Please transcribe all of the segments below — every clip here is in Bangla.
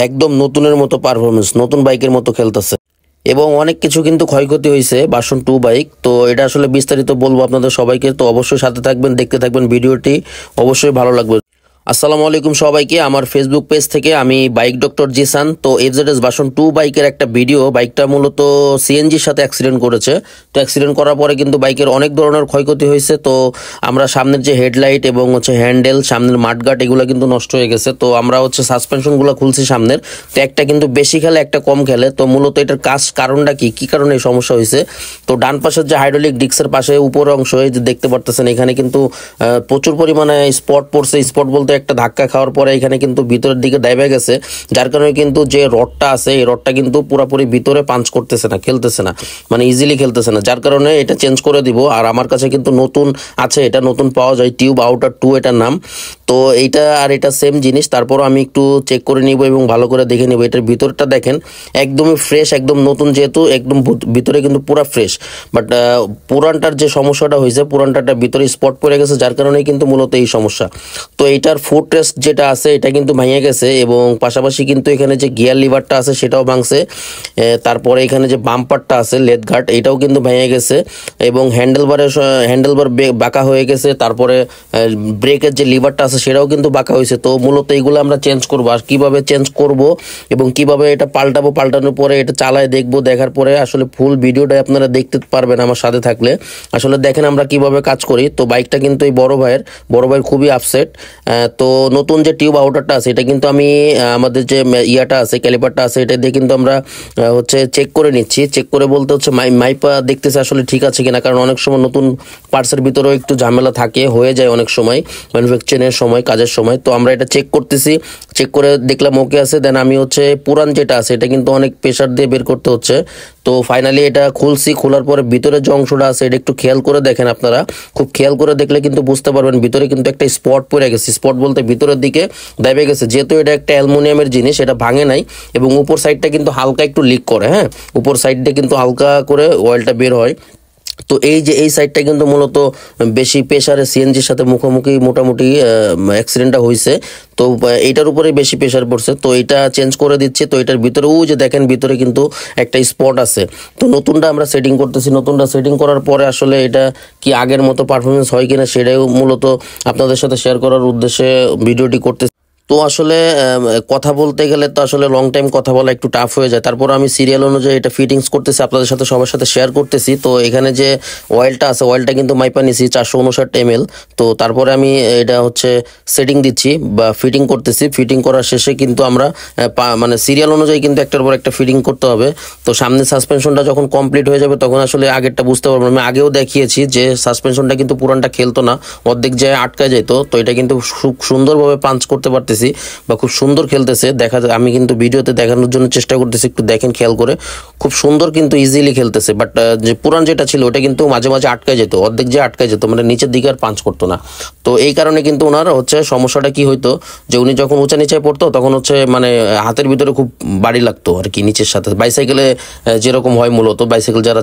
একদম নতুনের মতো পারফরমেন্স, নতুন বাইকের মতো খেলতেছে। এবং অনেক কিছু কিন্তু ক্ষয়ক্ষতি হয়েছে ভার্সন 2 বাইক। তো এটা আসলে বিস্তারিত বলবো আপনাদের সবাইকে, তো অবশ্যই সাথে থাকবেন, দেখতে থাকবেন ভিডিওটি, অবশ্যই ভালো লাগবে। আসসালামু আলাইকুম সবাইকে, আমার ফেসবুক পেজ থেকে আমি বাইক ডক্টর জিসান। তো এফজেডএস ভার্সন 2 বাইকের একটা ভিডিও, বাইকটা মূলত সিএনজির সাথে অ্যাক্সিডেন্ট করেছে। তো অ্যাক্সিডেন্ট করার পরে কিন্তু বাইকের অনেক ধরনের ক্ষয়ক্ষতি হয়েছে। তো আমরা সামনের যে হেডলাইট এবং হ্যান্ডেল, সামনের মাঠগার্ড, এগুলো কিন্তু নষ্ট হয়ে গেছে। তো আমরা সাসপেনশনগুলো খুলছি সামনের, তো একটা কিন্তু বেশি খেলে, একটা কম খেলে। তো মূলত এটার কারণটা কি কারণে এই সমস্যা হয়েছে। তো ডান পাশের যে হাইড্রোলিক ডিস্কের পাশে উপর অংশ, এই যে দেখতে পারতেছেন, এখানে কিন্তু প্রচুর পরিমাণে স্পট পড়ছে। স্পট বলতে একটা ধাক্কা খাওয়ার পরে এখানে কিন্তু ভিতরের দিকে ডাইবে গেছে, যার কারণে কিন্তু যে রডটা আছে, এই রডটা কিন্তু পুরোপুরি ভিতরে পাঞ্চ করতেছে না, খেলতেছে না, মানে ইজিলি খেলতেছে না, যার কারণে এটা চেঞ্জ করে দিব। আর আমার কাছে কিন্তু নতুন আছে, এটা নতুন পাওয়া যায়, টিউব আউটার 2 এটার নাম। তো এইটা আর এটা সেম জিনিস, তারপরও আমি একটু চেক করে নিব এবং ভালো করে দেখে নিব। এটার ভিতরটা দেখেন একদমই ফ্রেশ, একদম নতুন, যেহেতু একদম ভিতরে কিন্তু পুরো ফ্রেশ। বাট পুরানটার যে সমস্যাটা হয়েছে, পুরানটার ভিতরে স্পট পড়ে গেছে, যার কারণে কিন্তু মূলত এই সমস্যা। তো এইটার ফুট রেস্ট যেটা আছে, এটা কিন্তু ভেঙে গেছে, এবং পাশাপাশি কিন্তু এখানে যে গিয়ার লিভারটা আছে সেটাও ভাঙছে। তারপরে এখানে যে বাম্পারটা আছে, লেদ গার্ড, এটাও কিন্তু ভেঙে গেছে, এবং হ্যান্ডেলবার বাঁকা হয়ে গেছে। তারপরে ব্রেকের যে লিভারটা আছে সেটাও কিন্তু বাঁকা হয়েছে। তো মূলত এইগুলো আমরা চেঞ্জ করবো। আর কিভাবে চেঞ্জ করব এবং কিভাবে এটা পাল্টাবো, পাল্টানোর পরে এটা চালায় দেখবো, দেখার পরে আসলে ফুল ভিডিওটা আপনারা দেখতে পারবেন আমার সাথে থাকলে। আসলে দেখেন আমরা কিভাবে কাজ করি। তো বাইকটা কিন্তু এই বড় ভাইয়ের খুবই আপসেট। তো নতুন যে টিউব আউটারটা আছে, এটা কিন্তু আমি আমাদের যে ইয়াটা আছে, ক্যালিপারটা আছে, এটা দিয়ে কিন্তু আমরা চেক করে নিচ্ছি। চেক করে বলতে মাইপা দেখতেছে আসলে ঠিক আছে কিনা, কারণ অনেক সময় নতুন পার্টসের ভিতরেও একটু ঝামেলা হয়ে যায় অনেক সময়, ম্যানুফ্যাকচারিংয়ের সময়, কাজের সময়। তো আমরা এটা চেক করতেছি, চেক করে দেখলাম ওকে আছে। দেন আমি পুরান যেটা আছে, এটা কিন্তু অনেক প্রেশার দিয়ে বের করতে হচ্ছে। তো ফাইনালি এটা খুলছি, খোলার পরে ভিতরে যে অংশটা আছে, এটা একটু খেয়াল করে দেখেন আপনারা, খুব খেয়াল করে দেখলে কিন্তু বুঝতে পারবেন ভিতরে কিন্তু একটা স্পট পড়ে গেছে। স্পট বলতে ভিতরের দিকে দাইবে গেছে, যেহেতু এটা একটা অ্যালুমিনিয়ামের জিনিস, এটা ভাঙে নাই, এবং উপর সাইডটা কিন্তু হালকা একটু লিক করে। হ্যাঁ, উপর সাইডটা কিন্তু হালকা করে অয়েলটা বের হয়। তো এই যে এই সাইডটা কিন্তু মূলত বেশি প্রেশারে সিএনজির সাথে মুখোমুখি মোটামুটি অ্যাক্সিডেন্টটা হয়েছে। তো এইটার উপরে বেশি প্রেশার পড়ছে, তো এটা চেঞ্জ করে দিচ্ছে। তো এটার ভিতরেও যে দেখেন, ভিতরে কিন্তু একটা স্পট আছে। তো নতুনটা আমরা সেটিং করতেছি। নতুনটা সেটিং করার পরে আসলে এটা কি আগের মতো পারফরমেন্স হয় কিনা, সেটাও মূলত আপনাদের সাথে শেয়ার করার উদ্দেশ্যে ভিডিওটি করতেছি। তো আসলে কথা বলতে গেলে তো আসলে লং টাইম কথা বলা একটু টাফ হয়ে যায়। তারপর আমি সিরিয়াল অনুযায়ী এটা ফিটিংস করতেছি, আপনাদের সাথে সবার সাথে শেয়ার করতেছি। তো এখানে যে অয়েলটা আছে, অয়েলটা কিন্তু মাইপা নিছি 459 ml। তো তারপরে আমি এটা সেটিং দিচ্ছি বা ফিটিং করতেছি। ফিটিং করার শেষে কিন্তু আমরা মানে সিরিয়াল অনুযায়ী কিন্তু একটার পর একটা ফিটিং করতে হবে। তো সামনে সাসপেনশনটা যখন কমপ্লিট হয়ে যাবে, তখন আসলে আগেরটা বুঝতে পারবো। আমি আগেও দেখিয়েছি যে সাসপেনশনটা কিন্তু পুরানটা খেলতো না, অর্ধেক যায় আটকায় যেত। তো এটা কিন্তু খুব সুন্দরভাবে পাঞ্চ করতে পারতেছি বা খুব সুন্দর খেলতেছে। আমি কিন্তু ভিডিওতে দেখানোর জন্য চেষ্টা করতেছি, একটু দেখেন খেয়াল করে, খুব সুন্দর কিন্তু ইজিলি খেলতেছে। বাট যে পুরান যেটা ছিল, ওটা কিন্তু মাঝে মাঝে আটকায় যেত, অর্ধেক যে আটকায় যেত, মানে নিচের দিকে আর পাঞ্চ করতো না। তো এই কারণে কিন্তু ওনার সমস্যাটা কি হইতো, যে উনি যখন উঁচা নিচে পড়তো, তখন মানে হাতের ভিতরে খুব বাড়ি লাগতো আর কি, নিচের সাথে। বাইসাইকেলে যেরকম হয়, মূলত বাইসাইকেল যারা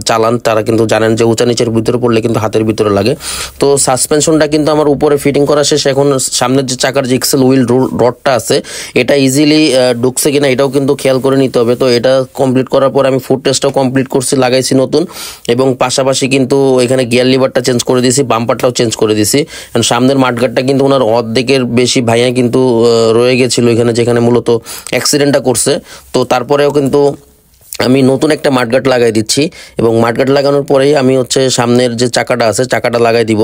চালান তারা কিন্তু জানেন যে উঁচা নিচের ভিতরে পড়লে কিন্তু হাতের ভিতরে লাগে। তো সাসপেনশনটা কিন্তু আমার উপরে ফিটিং করা শেষ। এখন সামনের যে চাকার যে এক্সেল হুইল রডটা আছে, এটা ইজিলি ঢুকছে কিনা এটাও কিন্তু খেয়াল করে নিতে হবে। তো এটা কমপ্লিট করার পর আমি ফুট টেস্টটাও কমপ্লিট করছি, লাগাইছি নতুন, এবং পাশাপাশি কিন্তু এখানে গিয়ার লিভারটা চেঞ্জ করে দিয়েছি, বাম্পারটাও চেঞ্জ করে দিয়েছি। সামনের মাঠগার্ডটা কিন্তু ওনার অর্ধেকের বেশি ভাইয়া কিন্তু রয়ে গেছিল এখানে, যেখানে মূলত অ্যাক্সিডেন্টটা করছে। তো তারপরেও কিন্তু আমি নতুন একটা মাঠগার্ড লাগাই দিচ্ছি, এবং মাঠগার্ড লাগানোর পরেই আমি সামনের যে চাকাটা আছে, চাকাটা লাগাই দিব।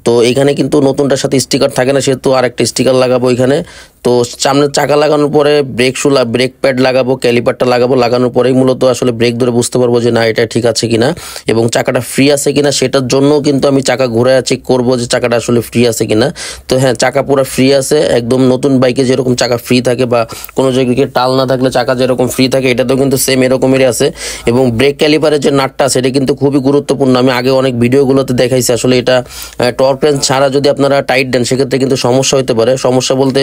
তো এখানে কিন্তু নতুনটার সাথে স্টিকার থাকে না, সেহেতু আর একটা স্টিকার লাগাবো এখানে। তো সামনের চাকা লাগানোর পরে ব্রেক প্যাড লাগাবো, ক্যালিপারটা লাগাবো। লাগানোর পরেই মূলত আসলে ব্রেক ধরে বুঝতে পারবো যে না, এটা ঠিক আছে কিনা এবং চাকাটা ফ্রি আছে কিনা। সেটার জন্য কিন্তু আমি চাকা ঘুরে চেক করবো যে চাকাটা আসলে ফ্রি আছে কিনা। তো হ্যাঁ, চাকা পুরো ফ্রি আছে, একদম নতুন বাইকে যেরকম চাকা ফ্রি থাকে বা কোনো জায়গায় টাল না থাকলে চাকা যেরকম ফ্রি থাকে, এটাতেও কিন্তু সেম এরকমেরই আছে। এবং ব্রেক ক্যালিপারের যে নাটটা আছে, এটা কিন্তু খুবই গুরুত্বপূর্ণ। আমি আগে অনেক ভিডিওগুলোতে দেখাইছি। আসলে এটা টর্ক রেঞ্জ ছাড়া যদি আপনারা টাইট দেন, সেক্ষেত্রে কিন্তু সমস্যা হতে পারে। সমস্যা বলতে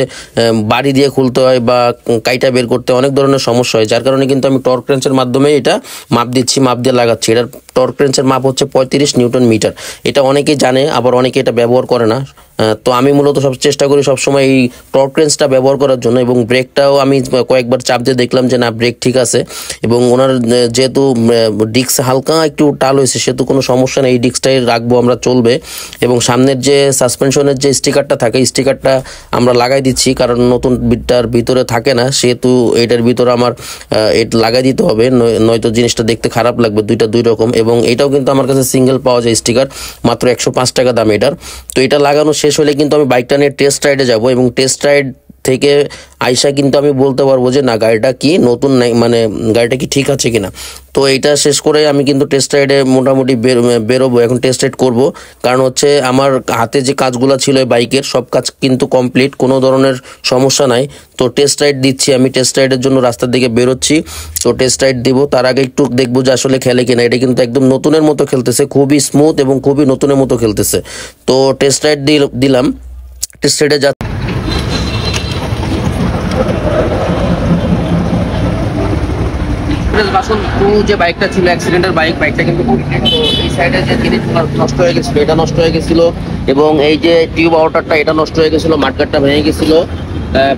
বাড়ি দিয়ে খুলতে হয় বা কাইটা বের করতে অনেক ধরনের সমস্যা হয়, যার কারণে কিন্তু আমি টর্ক রেঞ্চের মাধ্যমে এটা মাপ দিচ্ছি, মাপ দিয়ে লাগাচ্ছি। এটার টর্ক রেঞ্চের মাপ 35 নিউটন মিটার। এটা অনেকেই জানে, আবার অনেকে এটা ব্যবহার করে না। তো আমি মূলত সব চেষ্টা করি সবসময় এই টর্ক রেঞ্জটা ব্যবহার করার জন্য, এবং ব্রেকটাও আমি কয়েকবার চাপ দিয়ে দেখলাম যে না ব্রেক ঠিক আছে। এবং ওনার যেহেতু ডিস্ক হালকা একটু টাল হয়েছে সেহেতু কোনো সমস্যা নেই, এই ডিস্কটাই রাখবো আমরা, চলবে। এবং সামনের যে সাসপেনশনের যে স্টিকারটা থাকে স্টিকারটা আমরা লাগাই দিচ্ছি, কারণ নতুন বিটটার ভিতরে থাকে না, সেহেতু এটার ভিতরে আমার এটা লাগাই দিতে হবে, নয়তো জিনিসটা দেখতে খারাপ লাগবে। দুইটা দুই রকম। এবং এটাও কিন্তু আমার কাছে সিঙ্গেল পাওয়া যায় স্টিকার, মাত্র 105 টাকা দাম এটার। তো এটা লাগানো শেষ হলে কিন্তু আমি বাইকটা নিয়ে টেস্ট রাইডে যাবো, এবং টেস্ট রাইড থেকে আইসা কিন্তু আমি বলতে পারবো যে না গাড়িটা কি নতুন নাই, মানে গাড়িটা কি ঠিক আছে কিনা। তো এইটা শেষ করে আমি কিন্তু টেস্ট রাইডে মোটামুটি বেরোবো, এখন টেস্ট রাইড করবো। কারণ হচ্ছে আমার হাতে যে কাজগুলো ছিল বাইকের সব কাজ কিন্তু কমপ্লিট, কোনো ধরনের সমস্যা নাই। তো টেস্ট রাইড দিচ্ছি, আমি টেস্ট রাইডের জন্য রাস্তার দিকে বেরোচ্ছি। তো টেস্ট রাইড দিব, তার আগে একটু দেখবো যে আসলে খেলে কিনা। এটা কিন্তু একদম নতুনের মতো খেলতেছে, খুবই স্মুথ এবং খুবই নতুনের মতো খেলতেছে। তো টেস্ট রাইড দিলাম, টেস্ট রাইডে যা বাসন টু যে বাইকটা ছিল অ্যাক্সিডেন্টের বাইকটা কিন্তু এই সাইডে যে জিনিসগুলো নষ্ট হয়ে গেছিল এটা নষ্ট হয়ে গেছিল, এবং এই যে টিউব আউটারটা এটা নষ্ট হয়ে গেছিল, মাঠগাটটা ভেঙে গেছিল।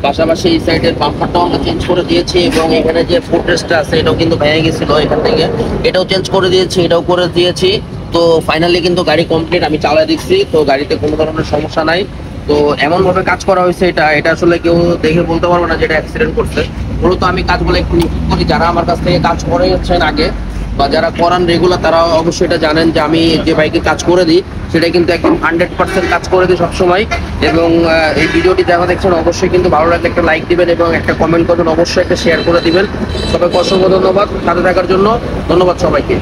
পাশাপাশি এই সাইডের বাম্পারটাও আমরা চেঞ্জ করে দিয়েছি, এবং এখানে যে ফুট রেস্টটা আছে এটাও কিন্তু ভেঙে গেছিল এখান থেকে, এটাও চেঞ্জ করে দিয়েছি, এটাও করে দিয়েছি। তো ফাইনালি কিন্তু গাড়ি কমপ্লিট, আমি চালা দিচ্ছি, তো গাড়িতে কোনো ধরনের সমস্যা নাই। তো এমন ভাবে কাজ করা হয়েছে, এটা আসলে কেউ দেখে বলতে পারবে না যে এটা অ্যাক্সিডেন্ট করছে। মূলত আমি কাজগুলো একটু নিখুঁত করি, যারা আমার কাছ থেকে কাজ করে যাচ্ছেন আগে বা যারা করান রেগুলার তারা অবশ্যই এটা জানেন যে আমি যে বাইকে কাজ করে দিই সেটা কিন্তু একদম 100% কাজ করে দিই সবসময়। এবং এই ভিডিওটি যারা দেখছেন অবশ্যই কিন্তু ভালো লাগলে একটা লাইক দিবেন এবং একটা কমেন্ট করবেন, অবশ্যই একটা শেয়ার করে দিবেন। সবাইকে অসংখ্য ধন্যবাদ সাথে থাকার জন্য, ধন্যবাদ সবাইকে।